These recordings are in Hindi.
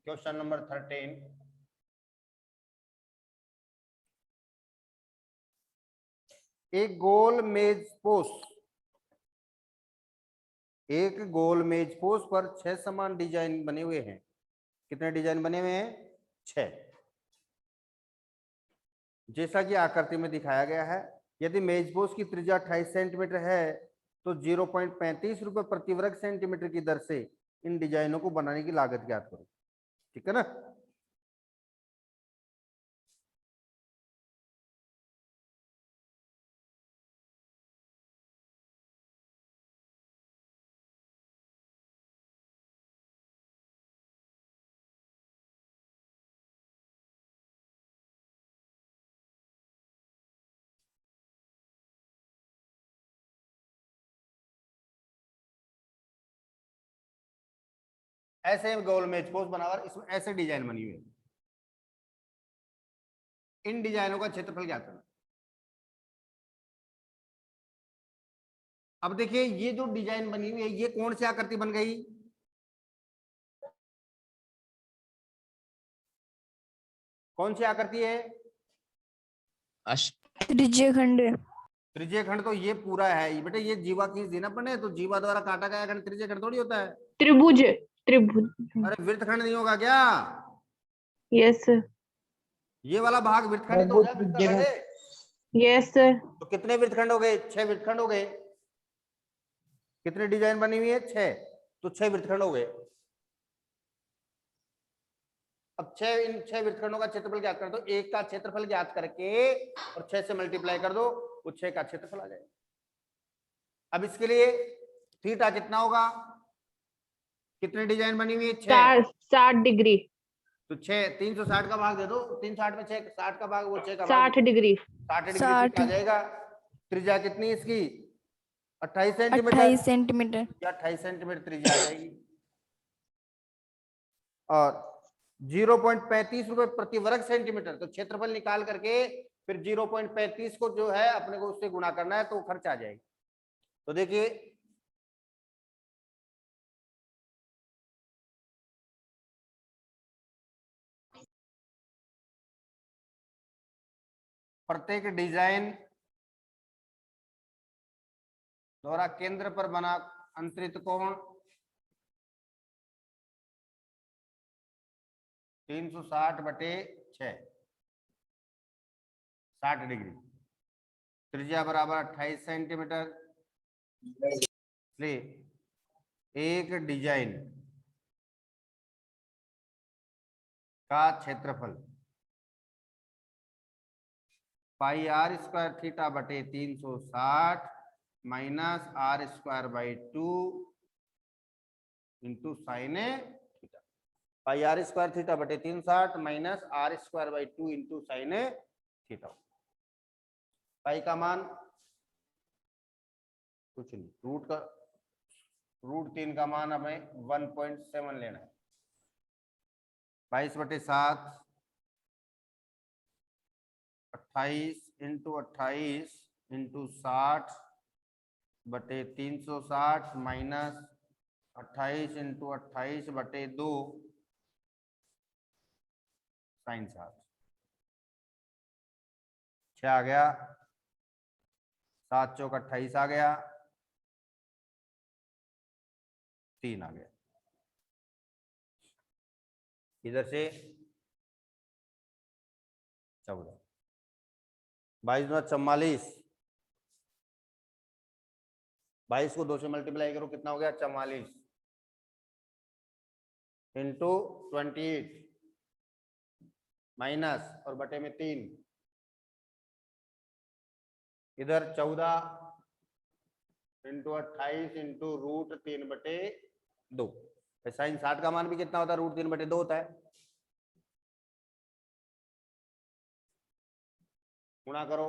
Question number 13। एक गोल मेज पोस्ट पर 6 समान डिजाइन बने हुए हैं। कितने डिजाइन बने हुए हैं? 6। जैसा कि आकृति में दिखाया गया है, यदि मेज पोस्ट की त्रिज्या 28 सेंटीमीटर है तो 0.35 रुपए प्रति वर्ग सेंटीमीटर की दर से इन डिजाइनों को बनाने की लागत ज्ञात करो। ठीक है ना? ऐसे गोल मेज पोस्ट बनाकर इसमें ऐसे डिजाइन बनी हुई है। इन डिजाइनों का क्षेत्रफल ज्ञात करना। अब देखिए, ये जो डिजाइन बनी हुई है ये कौन सी आकृति बन गई? कौन सी आकृति है? त्रिज्यीय खंड। त्रिज्यीय खंड तो ये पूरा है बेटा, ये जीवा खींच देना पड़े तो जीवा द्वारा काटा गया खंड त्रिज्यीय खंड थोड़ी होता है। त्रिभुज। अरे वृत्तखंड नहीं होगा क्या? Yes sir. ये वाला भाग वृत्तखंड ही तो हो गया, वृत्तखंड है। Yes sir. तो कितने वृत्तखंड हो गए? 6 वृत्तखंड हो गए। कितनी डिजाइन बनी हुई है? 6। तो 6 वृत्तखंड हो गए। अब 6 इन 6 वृत्तखंडों का क्षेत्रफल ज्ञात कर दो। एक का क्षेत्रफल ज्ञात करके और 6 से मल्टीप्लाई कर दो, वो 6 का क्षेत्रफल आ जाएगा। अब इसके लिए थीटा कितना होगा? कितनी डिजाइन बनी हुई है? 6। 60 डिग्री। तो 6 360 का भाग दे दो। 360 में 6 60 का भाग, वो 6 का भाग 60 डिग्री। 60 डिग्री आ जाएगा। त्रिज्या कितनी है इसकी? 28 सेंटीमीटर। 28 सेंटीमीटर। 28 सेंटीमीटर त्रिज्या आ जाएगी। और 0.35 रुपए प्रति वर्ग सेंटीमीटर। तो क्षेत्रफल निकाल करके फिर 0.35 को जो है अपने को उससे गुणा करना है तो खर्च आ जाएगी। तो देखिए, प्रत्येक डिजाइन द्वारा केंद्र पर बना अंतरित कोण 360/6, 60 डिग्री। त्रिज्या बराबर 28 सेंटीमीटर। इसलिए एक डिजाइन का क्षेत्रफल पाई आर स्क्वायर थीटा बटे 360 minus R square by 2 into sine theta. Pi R square theta बटे 360 minus R square by 2 into sine theta. Pi का मान कुछ नहीं, √3 का मान हमें 1.7 लेना है। 22/7 28 into 28 into 60/360 minus 28 into 28/2 sine 7। 6 आ गया, 7 चौक 28 आ गया, 3 आ गया। इधर से 14, 22 × 44, 22 को 2 से मल्टीप्लाई करो, कितना हो गया? 44 इंटू 28 माइनस और बटे में 3, इधर 14 इंटू 28 इंटू √3/2। साइन 60 का मान भी कितना होता है? √3/2 होता है। गुणा करो,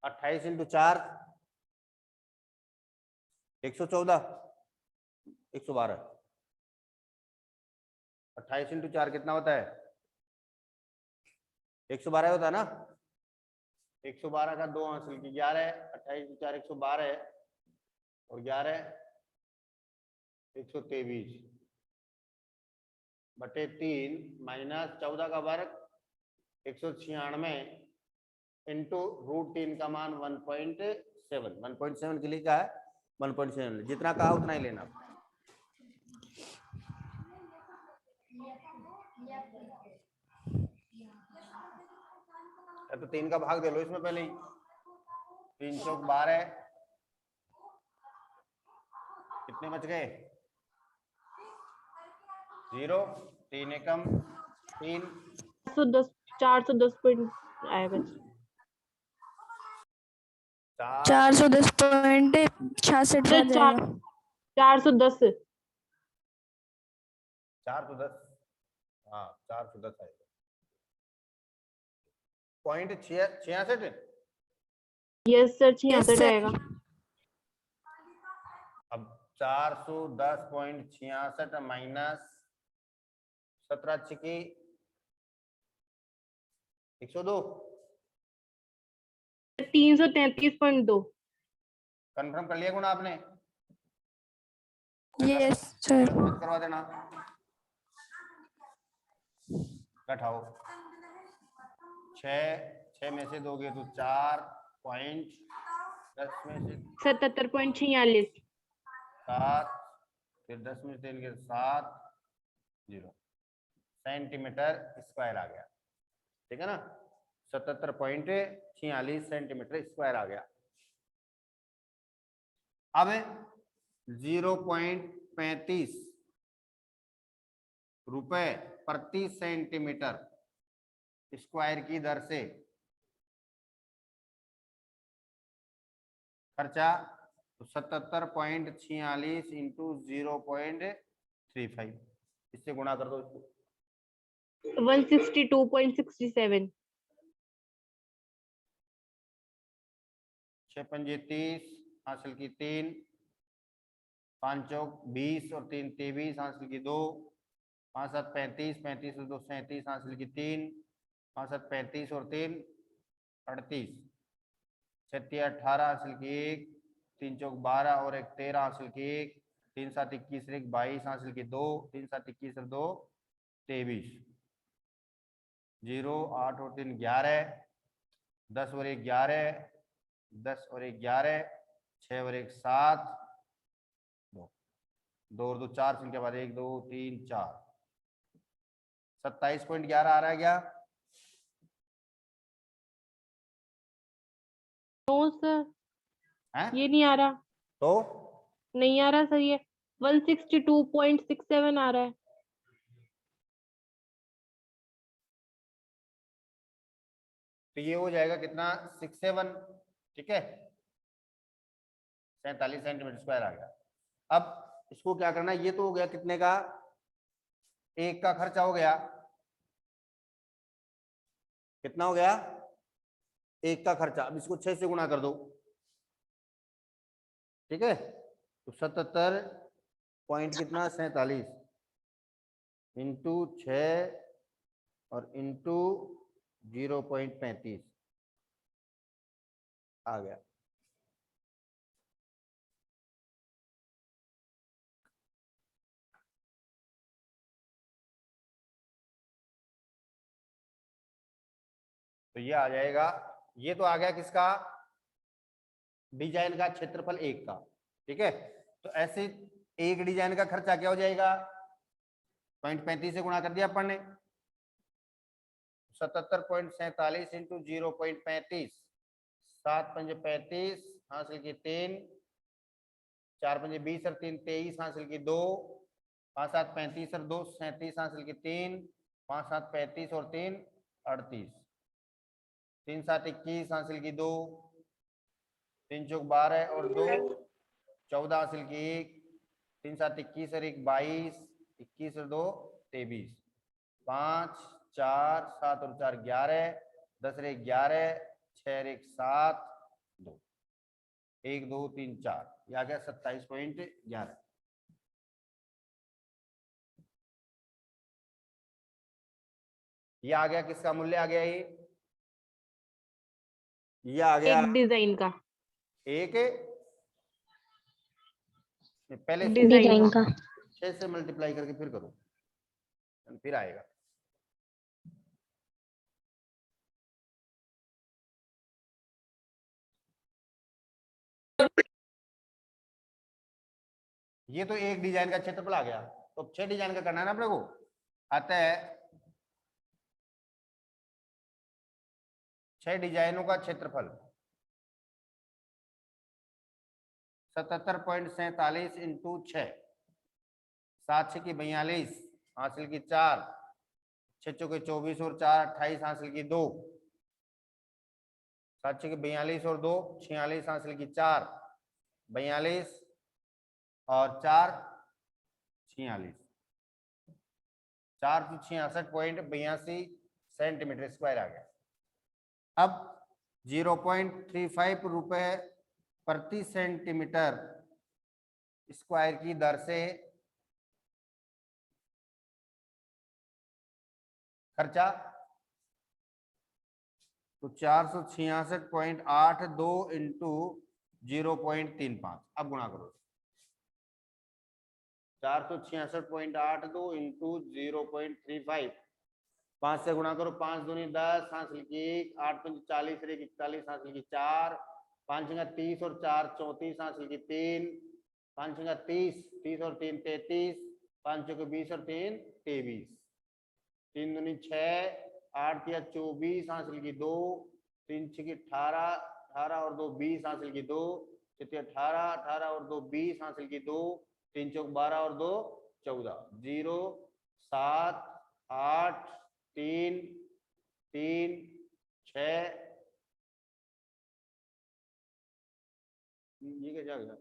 28 इंटू 4 114, 112। 28 इंटू 4 कितना होता है? 112 होता है ना। 112 का 2 हासिल की 11, 28 इंटू 4 112 है और 11 123। बटे 3 माइनस 14 का वर्ग 196 इंटू √3 का मान 1.7 के लिए क्या है 1.7 जितना कहा उतना ही लेना। तो 3 का भाग दे लो इसमें पहले ही। 3 चौक 12 कितने बच गए 0 3 एकम 3 410 आएगा। 410.66 आ जाएगा। 410 410 हाँ 410 आएगा। Point 66 yes sir Yes, 66 sir. आएगा। अब 410.66 माइनस 17 छिकी 102 333.2 कंफर्म कर लिया गुना आपने Yes, sir. करवा देना। बैठाओ 6 में से दोगे तो 4.10 में से 77.46 7 फिर 10 में से 3 के 7 0 सेंटीमीटर स्क्वायर आ गया। ठीक है ना 77.46 सेंटीमीटर स्क्वायर आ गया। अब 0.35 रुपए प्रति सेंटीमीटर स्क्वायर की दर से खर्चा तो 77.46 इंटू 0.35 इससे गुणा कर दो इसको 162.67 6 पंजे 30 हासिल की 3 5 चौक 20 और 3 23 हासिल की 2 5 7 35 35 और 2 37 हासिल की 3 5 7 35 और 3 38 6 18 हासिल की 1 3 चौक 12 और 1 13 हासिल की 1 3 7 21 और 1 22 हासिल की 2 3 7 21 और 2 23 0 8 और 3 11 10 और 1 11 10 और 1 11 6 और 1 7 2 और 2 4 के बाद 1 2 3 4 27.11 आ रहा है क्या नो सर है ये नहीं आ रहा तो नहीं आ रहा सर ये 162.67 आ रहा है। तो ये हो जाएगा कितना 67 ठीक है 47 सेंटीमीटर स्क्वायर आ गया। अब इसको क्या करना ये तो हो गया कितने का 1 का खर्चा हो गया कितना हो गया 1 का खर्चा। अब इसको 6 से गुणा कर दो ठीक है तो 77 पॉइंट कितना 47 इंटू 6 और इंटू 0.35 आ गया। तो ये आ जाएगा ये तो आ गया किसका डिजाइन का क्षेत्रफल 1 का ठीक है। तो ऐसे एक डिजाइन का खर्चा क्या हो जाएगा 0.35 से गुणा कर दिया अपन ने 77.47 इंटू 0.35 7 पंजे 35 हासिल की 3 4 पंजे 20 और 3 23 हासिल की 2 5 7 35 और 2 37 हासिल की 3 5 7 35 और 3 38 3 7 21 हासिल की 2 3 चौक 12 और 2 14 हासिल की 1 3 7 21 और 1 22 21 और 2 23 5 4 7 और 4 11 10 और 1 11 6 और 1 7 2 1 2 3 4 ये आ गया 27.11। ये आ गया किसका मूल्य आ गया ये आ गया एक डिजाइन का एक पहले डिजाइन का 6 से मल्टीप्लाई करके फिर करो फिर आएगा। ये तो एक डिजाइन का क्षेत्रफल आ गया, तो 6 डिजाइन का करना है ना अपने को। आता है 6 डिजाइनों का क्षेत्रफल 77.47 इंटू 6, 7 6 की 42, हासिल की 4, 6 चौके 24 और 4 28, हासिल की 2, 7 6 की 42 और 2 46, हासिल की 4, 42 और 4 46, 466.82 सेंटीमीटर स्क्वायर आ गया। अब 0.35 रुपए प्रति सेंटीमीटर स्क्वायर की दर से खर्चा, तो 466.82 इंटू 0.35, अब गुणा करो। 466.82 इंटू 0.35, 5 से गुणा करो, 5 दूनी 10, हासिल की 1, 8 पंच 40, 41, हासिल की 4, 5 30 और 4 34, हासिल की 3, 5 30, 30 और 3 33, 5 के 20 और 3 23, 3 दूनी 6, 8 या 24, हासिल की 2, 3 6 की 18, 18 और 2 20, हासिल की 2, 6 18, 18 और 2 20, हासिल की 2, 3 चौक 12 और 2 14, 0 7 8 3 3 6, ये क्या गया?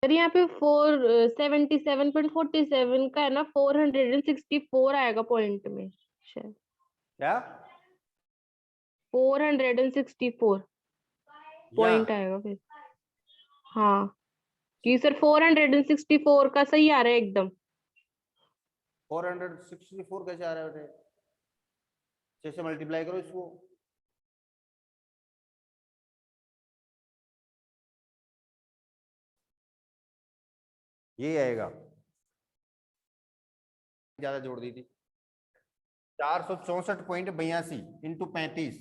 सर यहाँ पे 477.47 का है ना, 464 आएगा पॉइंट में शायद। क्या 464 या पॉइंट आएगा फिर। हाँ कि सर 464 का सही आ रहा है एकदम। 464 कैसे आ रहा है? 6 से मल्टीप्लाई करो इसको, ये आएगा। ज्यादा जोड़ दी थी। 464.82 इंटू 35,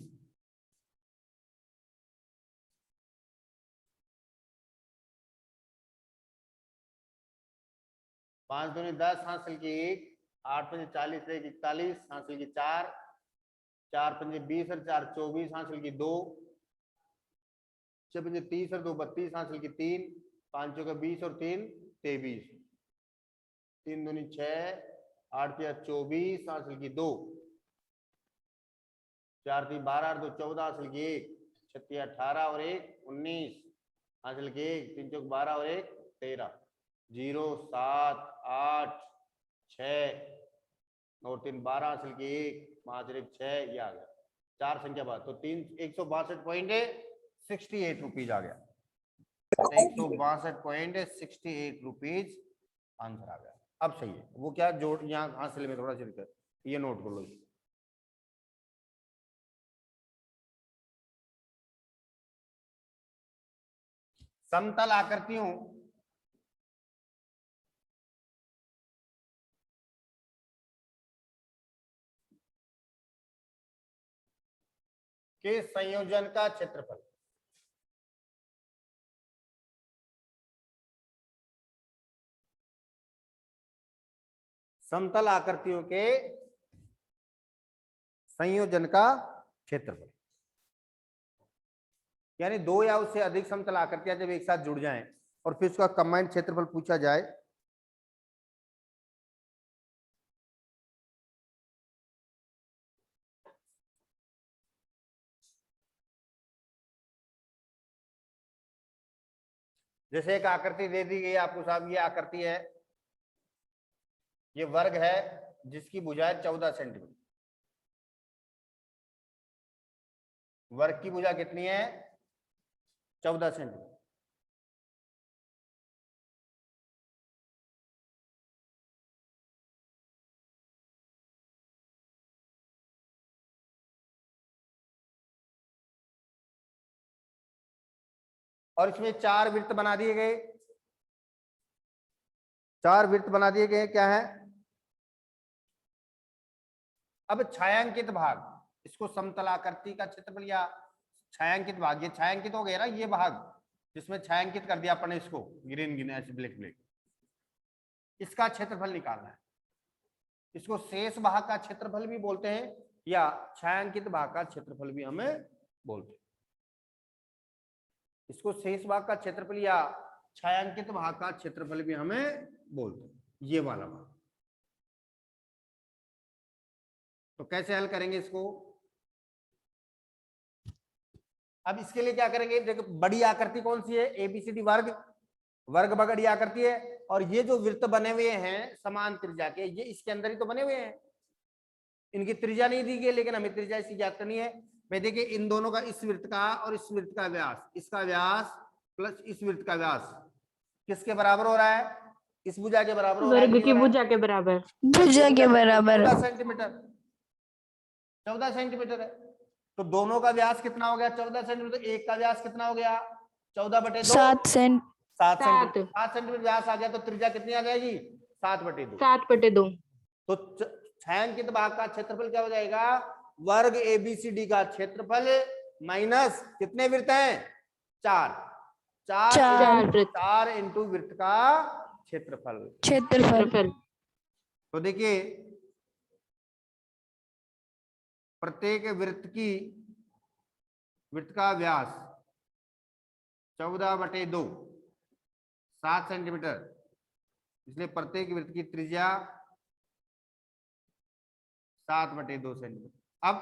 5 दूनी 10, हासिल की 1, 8 पंजे 40, 41, हासिल की 4, 4 पंजे 20 और 4 24, हासिल की 2, 6 पंजे 30 और 2 32, हासिल की 3, 5 का 20 और 3 23, 3 दूनी 6, 8 या 24, हासिल की 2, 4 3 12 और 2 14, हासिल की 1, 6 18 और 1 19, हासिल की 1, 3 चौक 12 और 1 13, 0 7 8 6 और 3 12, हासिल की 1 5 1 6, ये आ गया 4 संख्या बाद, तो 162.68 रुपीज आ गया। 162.68 रुपीज आंसर आ गया। अब सही है, वो क्या जोड़ यहाँ हासिल में थोड़ा सा ये नोट कर लो। समतल आकृतियों के संयोजन का क्षेत्रफल, समतल आकृतियों के संयोजन का क्षेत्रफल, यानी दो या उससे अधिक समतल आकृतियां जब एक साथ जुड़ जाएं और फिर उसका कंबाइंड क्षेत्रफल पूछा जाए, जैसे एक आकृति दे दी गई आपको साहब, ये आकृति है, ये वर्ग है जिसकी भुजाएं 14 सेंटीमीटर, वर्ग की भुजा कितनी है 14 सेंटीमीटर। और इसमें 4 वृत्त बना दिए गए, 4 वृत्त बना दिए गए। क्या है? अब छायांकित भाग, इसको समतलाकृति का क्षेत्रफल या छायांकित भाग, ये छायांकित हो गया ना, ये भाग जिसमें छायांकित कर दिया अपन ने इसको ग्रीन ग्रीन ऐसे ब्लैक ब्लैक, इसका क्षेत्रफल निकालना है। इसको शेष भाग का क्षेत्रफल भी बोलते हैं या छायांकित भाग का क्षेत्रफल भी हमें बोलते हैं। इसको शेष भाग का क्षेत्रफल या छायांकित भाग का क्षेत्रफल भी हमें बोलते हैं, ये वाला भाग। तो कैसे हल करेंगे इसको? अब इसके लिए क्या करेंगे? देखो बड़ी आकृति कौन सी है? एबीसीडी वर्ग, वर्ग बड़ी आकृति है। और ये जो वृत्त बने हुए हैं समान त्रिज्या के, ये इसके अंदर ही तो बने हुए हैं, इनकी त्रिज्या नहीं दी गई, लेकिन हमें त्रिज्या इसकी ज्ञात करनी है। भाई देखिए इन दोनों का, इस वृत्त का और इस वृत्त का व्यास, इसका व्यास प्लस इस वृत्त का व्यास किसके बराबर हो रहा है? इस भुजा के बराबर हो रहा है। वर्ग की भुजा के बराबर, भुजा के बराबर 14 सेंटीमीटर, 14 सेंटीमीटर है। तो दोनों का व्यास कितना हो गया? 14 सेंटीमीटर। एक का व्यास कितना हो गया? 14/2, 7 सेंट 7 7 सेंटीमीटर। 7 सेंटीमीटर व्यास आ गया तो त्रिज्या कितनी आ जाएगी? 7/2। 7/2। तो छायांकित भाग का क्षेत्रफल क्या हो जाएगा? वर्ग एबीसीडी का क्षेत्रफल माइनस कितने वृत्त हैं? 4 4 इंटू वृत्त का क्षेत्रफल। तो देखिए प्रत्येक वृत्त का व्यास 14/2, 7 सेंटीमीटर, इसलिए प्रत्येक वृत्त की त्रिज्या 7/2 सेंटीमीटर। अब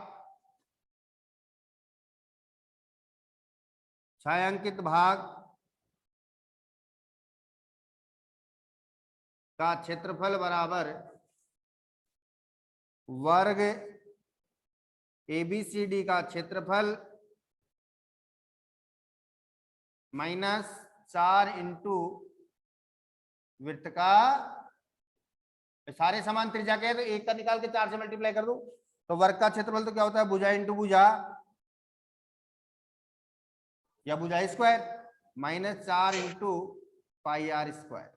छायांकित भाग का क्षेत्रफल बराबर वर्ग एबीसीडी का क्षेत्रफल माइनस 4 इंटू वृत्त का, सारे समान त्रिज्या के हैं तो एक का निकाल के 4 से मल्टीप्लाई कर दो। तो वर्ग का क्षेत्रफल तो क्या होता है? भुजा इंटू भुजा या भुजा square, minus 4 into pi R square.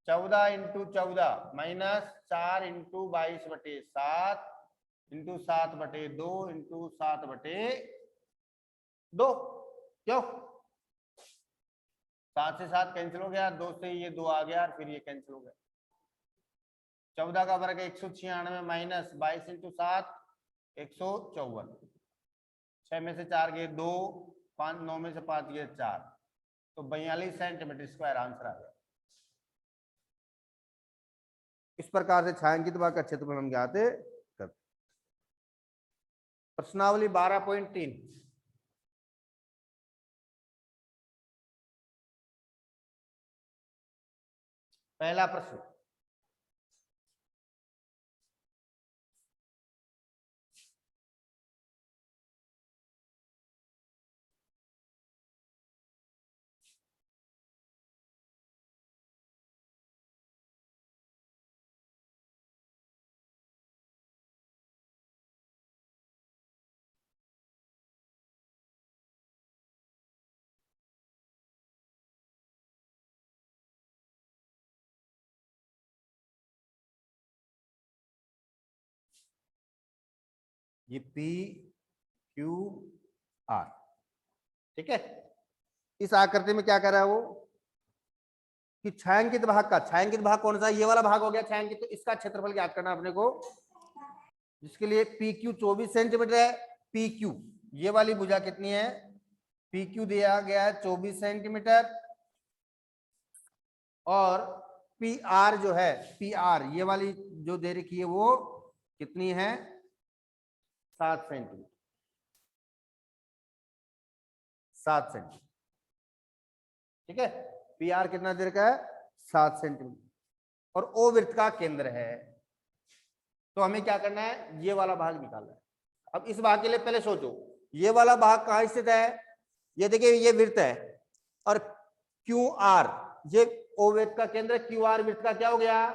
14 into 14 minus 4 into 22/7 into 7/2 into 7/2। क्यों? 7 से 7 कैंसिल हो गया, 2 से ये 2 आ गया, फिर ये कैंसिल हो गया। 14 का वर्ग 196 माइनस 22 इंटू 7 154, 6 में से 4 गए 2, 5 9 में से 5 गए 4, तो 42 सेंटीमीटर स्क्वायर आंसर आ गया। इस प्रकार से छायांकित भाग का क्षेत्रफल हम ज्ञात करते। प्रश्नावली 12.3, पहला प्रश्न, ये पी क्यू आर, ठीक है। इस आकृति में क्या कर रहा है वो कि छायांकित भाग का, छायांकित भाग कौन सा? ये वाला भाग हो गया छायांकित, तो इसका क्षेत्रफल ज्ञात करना अपने को, जिसके लिए पी क्यू 24 सेंटीमीटर है। पी क्यू ये वाली भुजा कितनी है? पी क्यू दिया गया है 24 सेंटीमीटर, और पी आर जो है, पी आर ये वाली जो दे रखी है वो कितनी है? 7 सेंटीमीटर, 7 सेंटीमीटर, ठीक है। पी आर कितना दे रखा है? 7 सेंटीमीटर, और ओ वृत्त का केंद्र है। तो हमें क्या करना है? ये वाला भाग निकालना है। अब इस भाग के लिए पहले सोचो, ये वाला भाग कहाँ स्थित है? ये देखिए ये वृत्त है, और क्यू आर ये ओ वृत्त का केंद्र, क्यू आर वृत्त का क्या हो गया?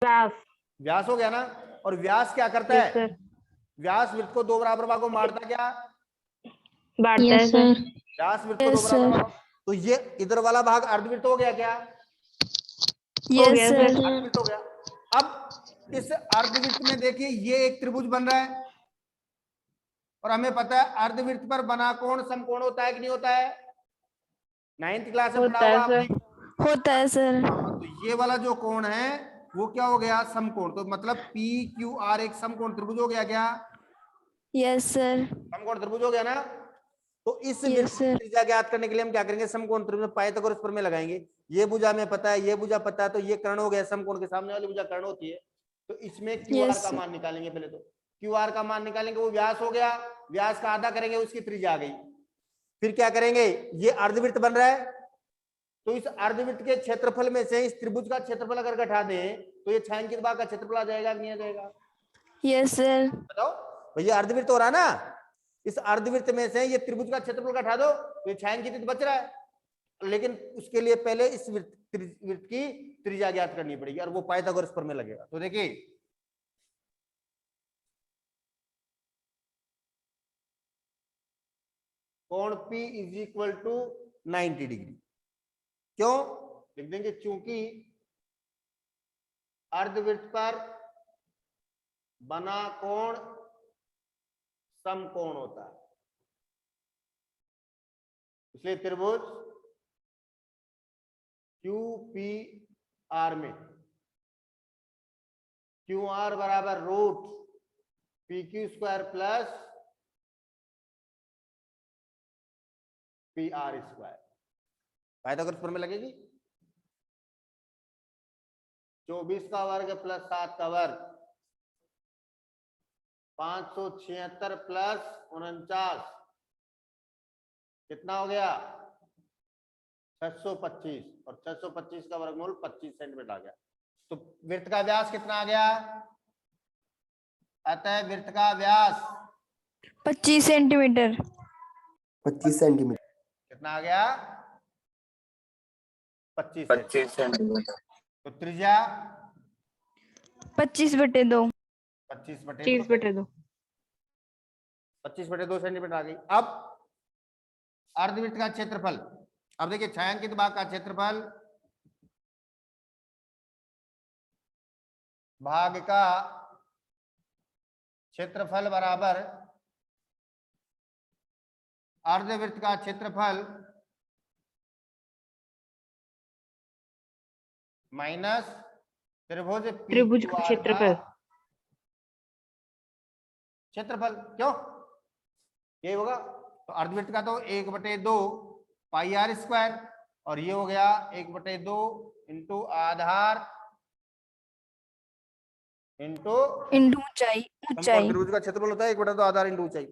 व्यास। व्यास हो गया ना। और व्यास क्या करता है? व्यास वृत्त को दो बराबर भागों में बांटता क्या? बांटता है यस सर। सर। व्यास वृत्त को Yes, दो बराबर sir. भागों, तो ये इधर वाला भाग अर्धवृत्त हो गया क्या? हो यस गया सर। सर। अर्धवृत्त हो गया। अब इस अर्धवृत्त में देखिए ये एक त्रिभुज बन रहा है और हमें पता है अर्धवृत्त पर बना कोण समकोण होता है कि नहीं होता है? 9th क्लास में पढ़ा होता होगा है आपने। सर। होता है सर। तो ये वाला जो कोण है वो क्या हो गया? समकोण। तो मतलब पी क्यू आर एक समकोण त्रिभुज हो गया क्या? Yes sir. समकोण त्रिभुज हो गया ना। तो इस Yes, वृत्त की sir. त्रिज्या ज्ञात करने के लिए हम क्या करेंगे? समकोण त्रिभुज में पाइथागोरस प्रमेय लगाएंगे। ये भुजा में पता है, ये भुजा पता है, तो ये कर्ण हो गया। समकोण के सामने वाली भुजा कर्ण होती है। तो इसमें क्यू आर Yes, का sir. मान निकालेंगे। पहले तो क्यू आर का मान निकालेंगे, वो व्यास हो गया। व्यास का आधा करेंगे, उसकी त्रिज्या आ गई। फिर क्या करेंगे? ये अर्धवृत्त बन रहा है, तो इस अर्धवृत्त के क्षेत्रफल में से इस त्रिभुज का क्षेत्रफल अगर घटा दें तो ये छायांकित भाग का क्षेत्रफल आ जाएगा कि नहीं आ जाएगा? Yes, sir. बताओ भैया, अर्धवृत्त हो रहा ना, इस अर्धवृत्त में से ये त्रिभुज का क्षेत्रफल घटा दो तो ये छायांकित बच रहा है। लेकिन उसके लिए पहले इस वृत्त की त्रिज्या ज्ञात करनी पड़ेगी और वो पाइथागोरस प्रमेय लगेगा। तो देखिए कोण P is equal to 90 degree. क्यों लिख देंगे? क्योंकि अर्धवृत्त पर बना कोण समकोण होता है, इसलिए त्रिभुज QPR में QR बराबर root PQ square plus PR square. Pythagoras प्रमेय लगेगी। 24 का वर्ग प्लस 7 का वर्ग 576 प्लस 49 कितना हो गया? 625 और 625 का वर्गमूल 25 सेंटीमीटर आ गया। तो वृत्त का व्यास कितना आ गया? अतः वृत्त का व्यास 25 सेंटीमीटर। 25 सेंटीमीटर। कितना आ गया? 25 सेंटीमीटर। तो त्रिज्या 25/2। 25/2। 25/2 सेंटीमीटर आ गई। अब अर्धवृत्त का क्षेत्रफल, अब देखिए छायांकित भाग का क्षेत्रफल भाग का क्षेत्रफल बराबर अर्धवृत्त का क्षेत्रफल माइनस त्रिभुज त्रिभुज का क्षेत्रफल। क्षेत्रफल। क्यों यही होगा? तो अर्धवृत्त का तो 1/2 पाई आर स्क्वायर और ये हो गया 1/2 इंटू आधार इंटू इंटू ऊंचाई। ऊंचाई। त्रिभुज का क्षेत्रफल होता है 1/2 आधार इंटू ऊंचाई।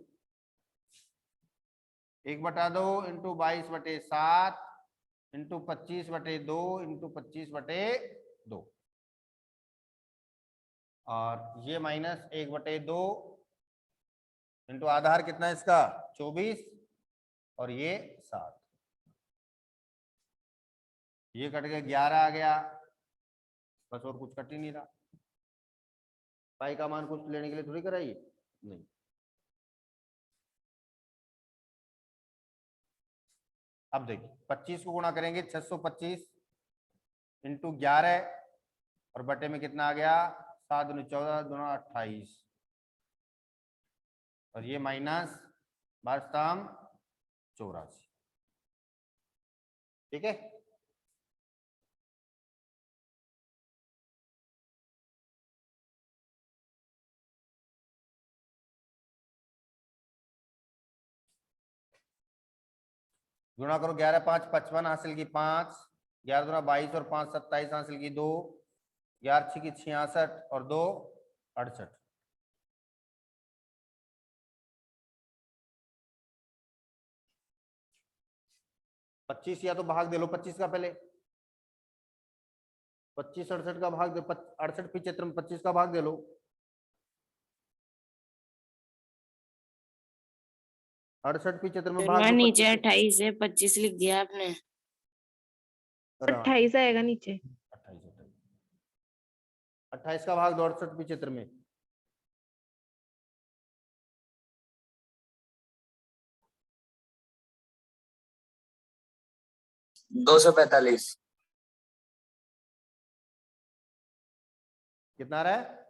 1/2 इंटू 22/7 इंटू 25/2 इंटू 25/2 और ये माइनस 1/2 इंटू आधार कितना है इसका? 24 और ये 7, ये कट गया 11 आ गया, बस और कुछ कट ही नहीं रहा। पाई का मान कुछ लेने के लिए थोड़ी कराइए, नहीं। अब देखिए 25 को गुणा करेंगे 625 इंटू 11 और बटे में कितना आ गया? 7 दूनी 14 दूना 28 और ये माइनस 84। ठीक है। गुणा करो 11 5 55 हासिल की 5, 11 दूना 22 और 5 27 हासिल की 2, 11 6 की 66 और 2 68। पच्चीस या तो भाग दे लो 25 का, पहले 25 68 का भाग दे, 68 75 में 25 का भाग दे लो। 68 75 में भाग दो नीचे 25 से। 28 है, 25 लिख दिया आपने। 28 आएगा नीचे। 28 का भाग दो 68 75 में। 245। कितना आ रहा है?